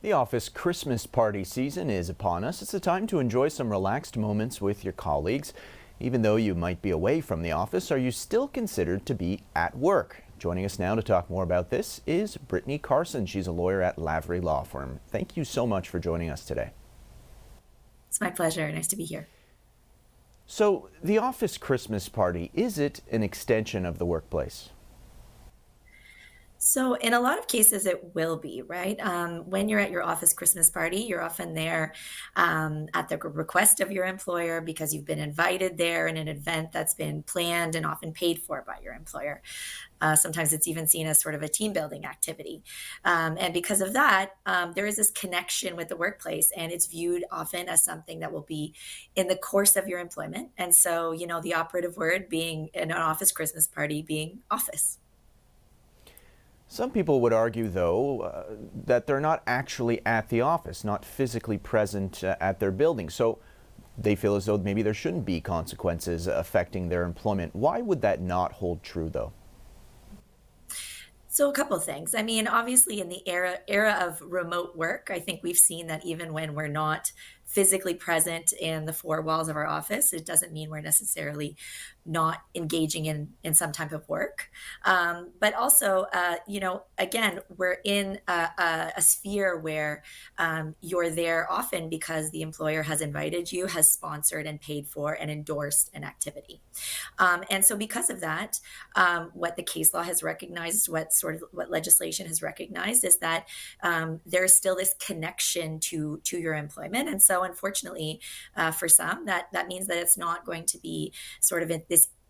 The office Christmas party season is upon us. It's a time to enjoy some relaxed moments with your colleagues. Even though you might be away from the office, are you still considered to be at work? Joining us now to talk more about this is Brittany Carson. She's a lawyer at Lavery Law Firm. Thank you so much for joining us today. It's my pleasure. Nice to be here. So, the office Christmas party, is it an extension of the workplace? So, in a lot of cases, it will be, right? When you're at your office Christmas party, you're often there at the request of your employer because you've been invited there in an event that's been planned and often paid for by your employer. Sometimes it's even seen as sort of a team building activity. And because of that, there is this connection with the workplace, and it's viewed often as something that will be in the course of your employment. And so, the operative word being in an office Christmas party being office. Some people would argue, though, that they're not actually at the office, not physically present at their building. So they feel as though maybe there shouldn't be consequences affecting their employment. Why would that not hold true, though? So a couple of things. I mean, obviously in the era of remote work, I think we've seen that even when we're not physically present in the four walls of our office, it doesn't mean we're necessarily not engaging in some type of work. But also, again, we're in a sphere where you're there often because the employer has invited you, has sponsored and paid for and endorsed an activity. And so because of that, what the case law has recognized, what legislation has recognized is that there's still this connection to your employment. And so unfortunately, for some, that means that it's not going to be sort of in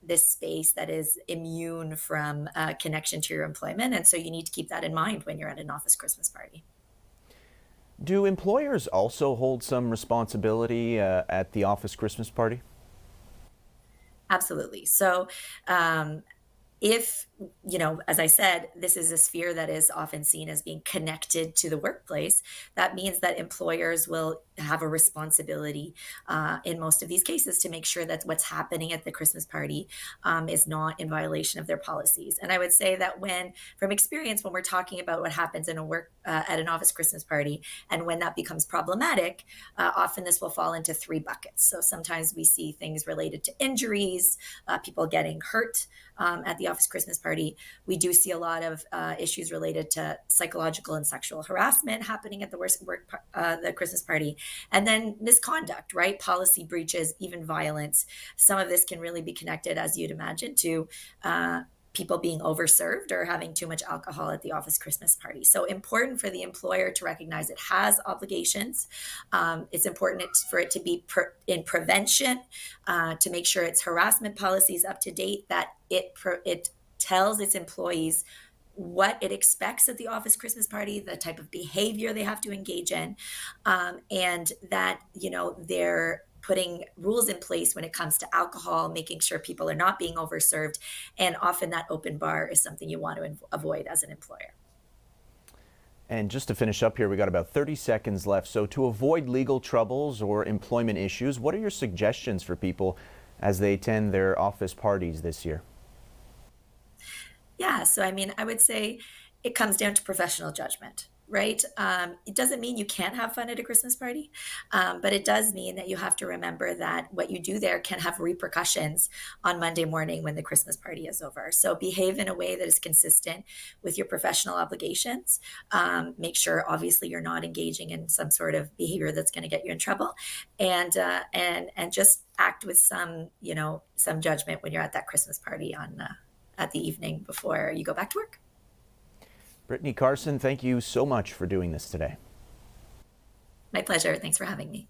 this space that is immune from connection to your employment. And so you need to keep that in mind when you're at an office Christmas party. Do employers also hold some responsibility at the office Christmas party? Absolutely. So, if, as I said, this is a sphere that is often seen as being connected to the workplace, that means that employers will have a responsibility in most of these cases to make sure that what's happening at the Christmas party is not in violation of their policies. And I would say that from experience, when we're talking about what happens in at an office Christmas party, and when that becomes problematic, often this will fall into three buckets. So sometimes we see things related to injuries, people getting hurt at the office Christmas party. We do see a lot of issues related to psychological and sexual harassment happening at the Christmas party, and then misconduct, right? Policy breaches, even violence. Some of this can really be connected, as you'd imagine, to people being overserved or having too much alcohol at the office Christmas party. So important for the employer to recognize it has obligations. It's important for it to be in prevention, to make sure its harassment policy is up to date, that it tells its employees what it expects at the office Christmas party, the type of behavior they have to engage in, and that, they're putting rules in place when it comes to alcohol, making sure people are not being overserved. And often that open bar is something you want to avoid as an employer. And just to finish up here, we got about 30 seconds left. So to avoid legal troubles or employment issues, what are your suggestions for people as they attend their office parties this year? Yeah, so I mean, I would say it comes down to professional judgment, right? It doesn't mean you can't have fun at a Christmas party, but it does mean that you have to remember that what you do there can have repercussions on Monday morning when the Christmas party is over. So behave in a way that is consistent with your professional obligations. Make sure, obviously, you're not engaging in some sort of behavior that's going to get you in trouble, and just act with some judgment when you're at that Christmas party at the evening before you go back to work. Brittany Carson, thank you so much for doing this today. My pleasure. Thanks for having me.